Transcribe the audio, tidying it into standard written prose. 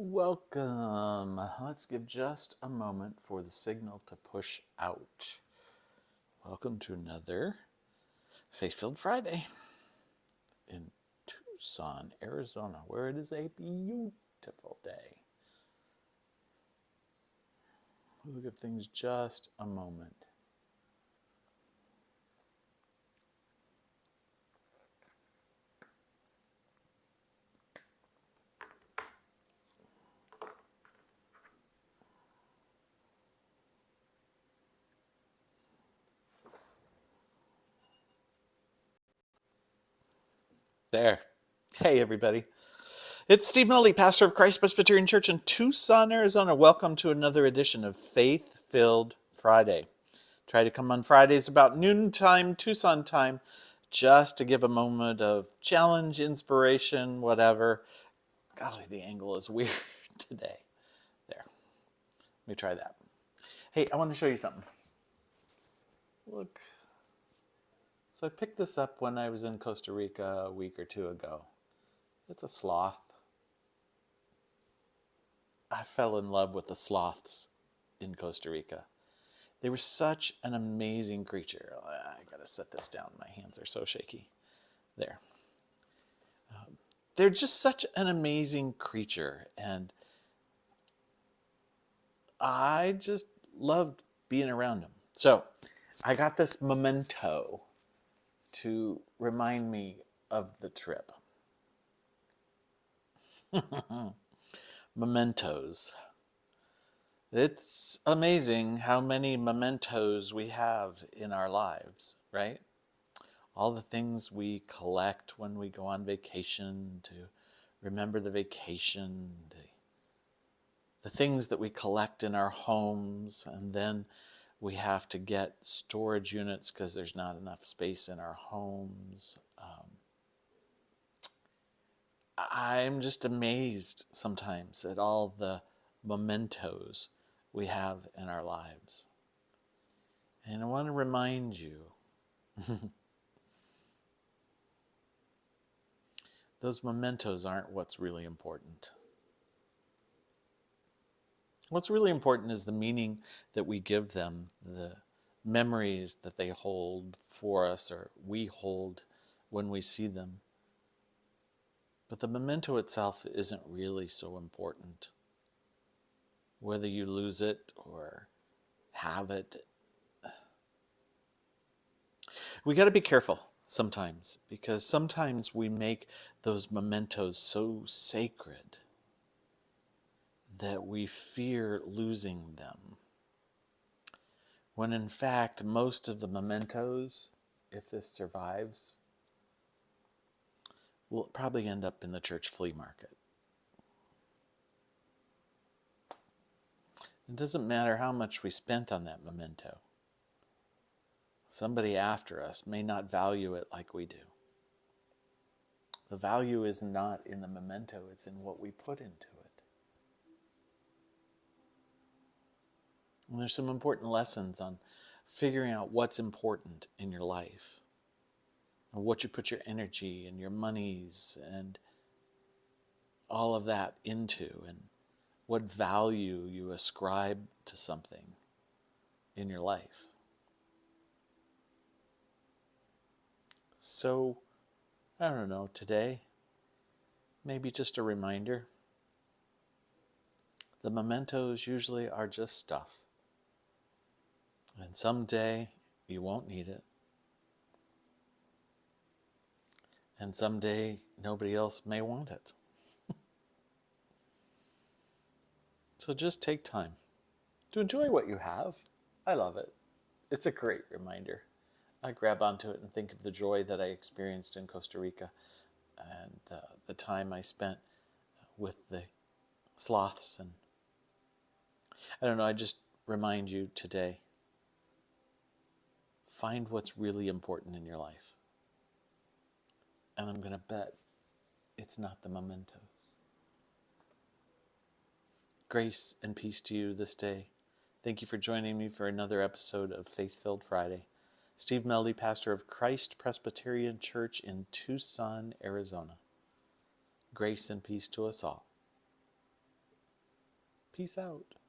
Welcome. Let's give just a moment for the signal to push out. Welcome to another Faith-Filled Friday in Tucson, Arizona, where it is a beautiful day. We'll give things just a moment. There. Hey, everybody. It's Steve Mildy, pastor of Christ Presbyterian Church in Tucson, Arizona. Welcome to another edition of Faith-Filled Friday. Try to come on Fridays about noontime, Tucson time, just to give a moment of challenge, inspiration, whatever. Golly, the angle is weird today. There. Let me try that. Hey, I want to show you something. Look. So I picked this up when I was in Costa Rica a week or two ago. It's a sloth. I fell in love with the sloths in Costa Rica. They were such an amazing creature. I gotta set this down. My hands are so shaky. There. They're just such an amazing creature, and I just loved being around them. So I got this memento to remind me of the trip. Mementos. It's amazing how many mementos we have in our lives, right? All the things we collect when we go on vacation to remember the vacation, the things that we collect in our homes, and then we have to get storage units because there's not enough space in our homes. I'm just amazed sometimes at all the mementos we have in our lives. And I want to remind you, those mementos aren't what's really important. What's really important is the meaning that we give them, the memories that they hold for us or we hold when we see them. But the memento itself isn't really so important. Whether you lose it or have it. We got to be careful sometimes, because sometimes we make those mementos so sacred that we fear losing them. When in fact, most of the mementos, if this survives, will probably end up in the church flea market. It doesn't matter how much we spent on that memento. Somebody after us may not value it like we do. The value is not in the memento, it's in what we put into it. And there's some important lessons on figuring out what's important in your life, and what you put your energy and your monies and all of that into, and what value you ascribe to something in your life. So, I don't know, today, maybe just a reminder. The mementos usually are just stuff. And someday you won't need it. And someday nobody else may want it. So just take time to enjoy what you have. I love it. It's a great reminder. I grab onto it and think of the joy that I experienced in Costa Rica and the time I spent with the sloths. And I don't know, I just remind you today, find what's really important in your life. And I'm going to bet it's not the mementos. Grace and peace to you this day. Thank you for joining me for another episode of Faith-Filled Friday. Steve Mildy, pastor of Christ Presbyterian Church in Tucson, Arizona. Grace and peace to us all. Peace out.